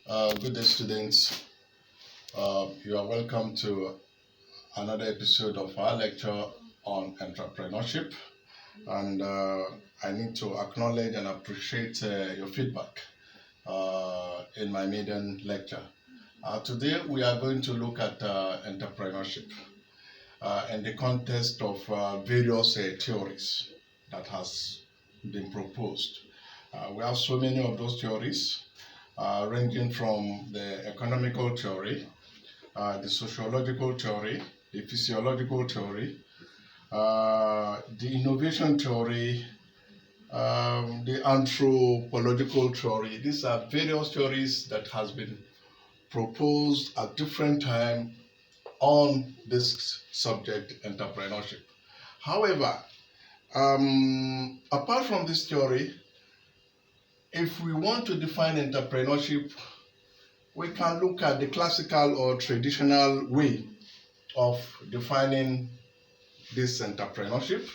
Good day, students. You are welcome to another episode of our lecture on entrepreneurship. And I need to acknowledge and appreciate your feedback in my maiden lecture. Today, we are going to look at entrepreneurship in the context of various theories that has been proposed. We have so many of those theories, ranging from the economical theory, the sociological theory, the physiological theory, the innovation theory, the anthropological theory. These are various theories that has been proposed at different times on this subject, entrepreneurship. However, apart from this theory, if we want to define entrepreneurship, we can look at the classical or traditional way of defining this entrepreneurship.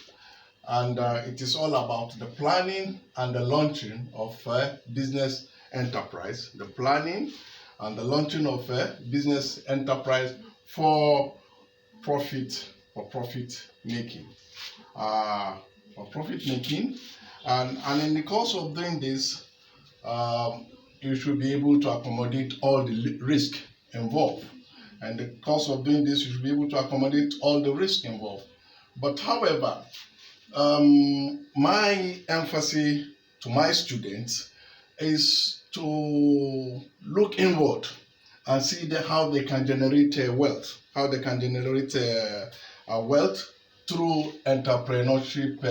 And it is all about the planning and the launching of a business enterprise. The planning and the launching of a business enterprise for profit making. And in the course of doing this, you should be able to accommodate all the risk involved. And the course of doing this, you should be able to accommodate all the risk involved. But however, my emphasis to my students is to look inward and see how they can generate wealth, how they can generate wealth through entrepreneurship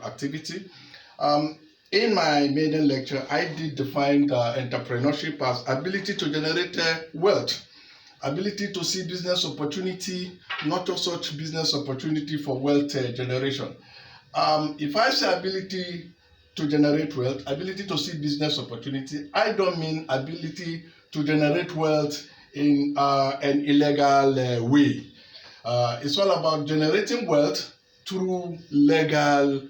activity. In my maiden lecture, I did define entrepreneurship as ability to generate wealth, ability to see business opportunity, not just such business opportunity for wealth generation. If I say ability to generate wealth, ability to see business opportunity, I don't mean ability to generate wealth in an illegal way. It's all about generating wealth through legal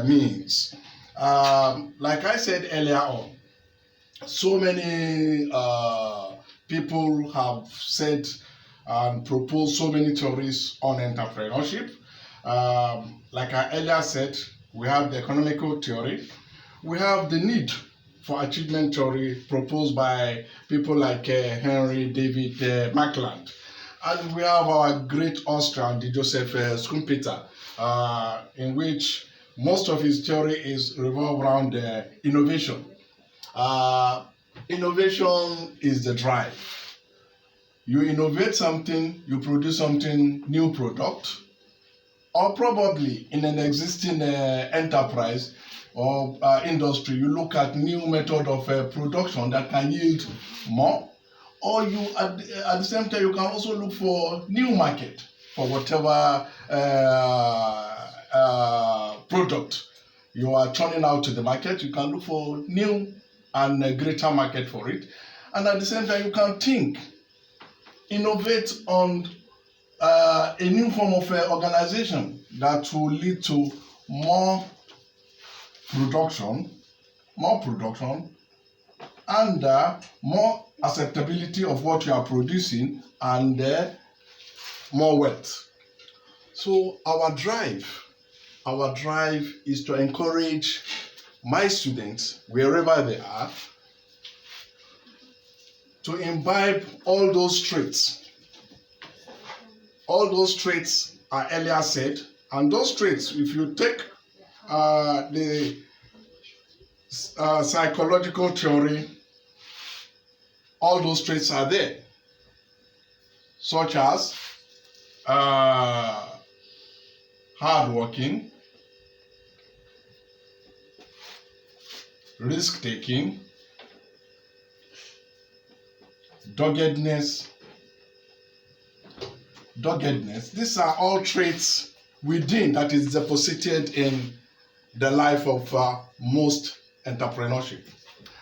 means. Like I said earlier on, so many people have said and proposed so many theories on entrepreneurship. Like I earlier said, we have the economical theory, we have the need for achievement theory proposed by people like Henry David Mackland. And we have our great Austrian, the Joseph Schumpeter, in which most of his theory is revolved around innovation. Innovation is the drive. You innovate something, you produce something, new product, or probably in an existing enterprise or industry, you look at new method of production that can yield more, or you at the same time you can also look for new market for whatever product you are turning out to the market. You can look for new and a greater market for it, and at the same time you can think, innovate on a new form of organization that will lead to more production, and more acceptability of what you are producing, and more wealth. So our drive is to encourage my students, wherever they are, to imbibe all those traits. All those traits are earlier said, and those traits, if you take the psychological theory, all those traits are there, such as hardworking, risk-taking, doggedness. These are all traits within that is deposited in the life of most entrepreneurship.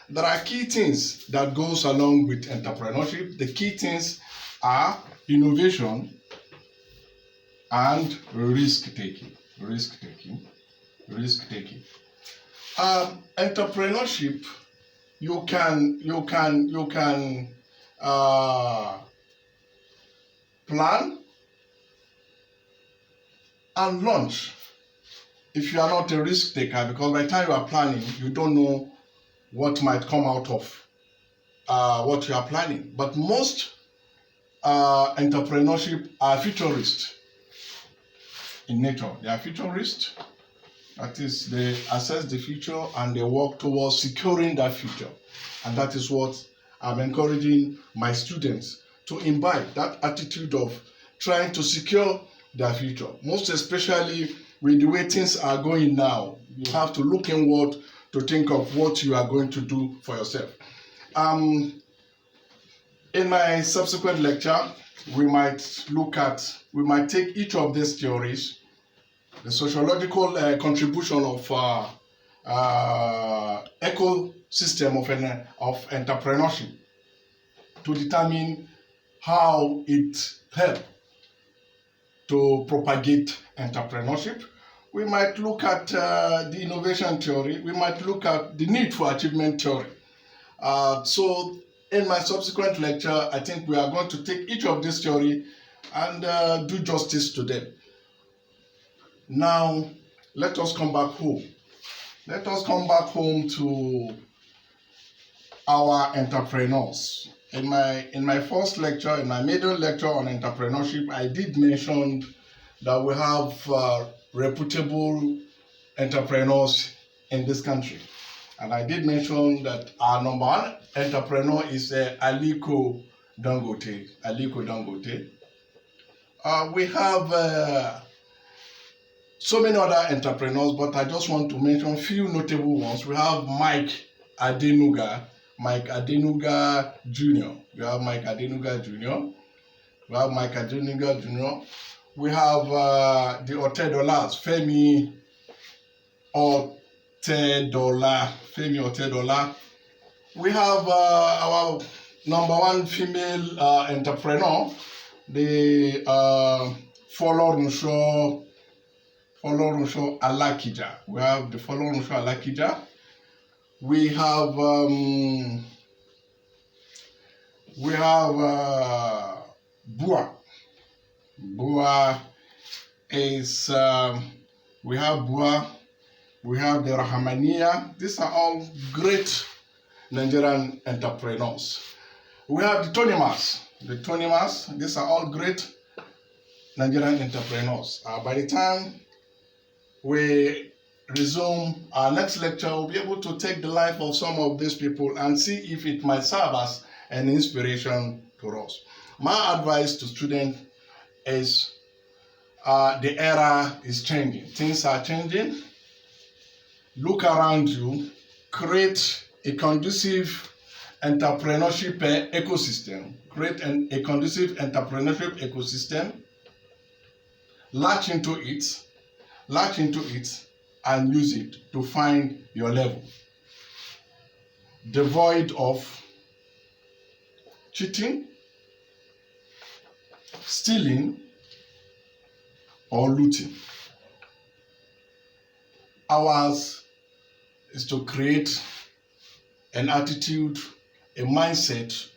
There are key things that goes along with entrepreneurship. The key things are innovation and risk-taking. Entrepreneurship you can uh, plan and launch if you are not a risk taker, because by the time you are planning, you don't know what might come out of what you are planning. But most entrepreneurship are futurists in nature. They are futurists. That is, they assess the future and they work towards securing that future. And that is what I'm encouraging my students to imbibe, that attitude of trying to secure their future. Most especially with the way things are going now, you have to look inward to think of what you are going to do for yourself. In my subsequent lecture, we might take each of these theories, the sociological contribution of ecosystem of entrepreneurship, to determine how it helps to propagate entrepreneurship. We might look at the innovation theory. We might look at the need for achievement theory. So in my subsequent lecture, I think we are going to take each of these theory and do justice to them. Now, let us come back home. Let us come back home to our entrepreneurs. In my first lecture, in my maiden lecture on entrepreneurship, I did mention that we have reputable entrepreneurs in this country. And I did mention that our number one entrepreneur is Aliko Dangote. We have so many other entrepreneurs, but I just want to mention a few notable ones. We have Mike Adenuga Jr. We have Mike Adenuga Jr. We have the Otedolas, Femi Otedola. We have our number one female entrepreneur, the Folorunsho Alakija. We have the Folorunsho Alakija. We have Bua. Bua is we have Bua. We have the Rahamania. These are all great Nigerian entrepreneurs. We have the Tonimas. These are all great Nigerian entrepreneurs. By the time we resume our next lecture, we'll be able to take the life of some of these people and see if it might serve as an inspiration to us. My advice to students is the era is changing. Things are changing. Look around you, create a conducive entrepreneurship ecosystem. A conducive entrepreneurship ecosystem. Latch into it and use it to find your level. Devoid of cheating, stealing, or looting. Ours is to create an attitude, a mindset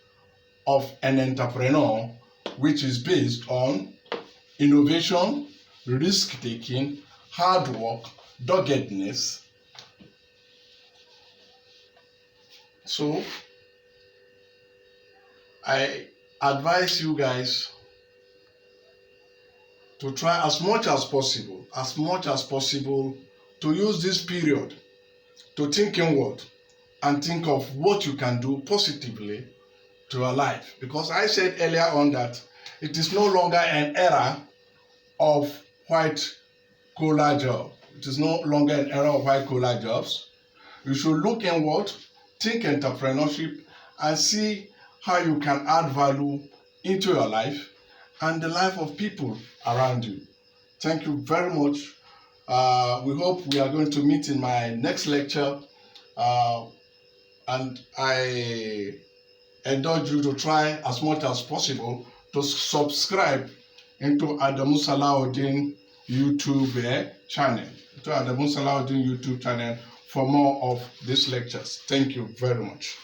of an entrepreneur which is based on innovation, risk-taking, hard work, doggedness. So, I advise you guys to try as much as possible to use this period to think inward and think of what you can do positively to your life. Because I said earlier on that it is no longer an era of white-collar job. It is no longer an era of white-collar jobs. You should look inward, think entrepreneurship, and see how you can add value into your life and the life of people around you. Thank you very much. We hope we are going to meet in my next lecture. And I encourage you to try as much as possible to subscribe into Adamu Salahuddin YouTube channel. for more of these lectures. Thank you very much.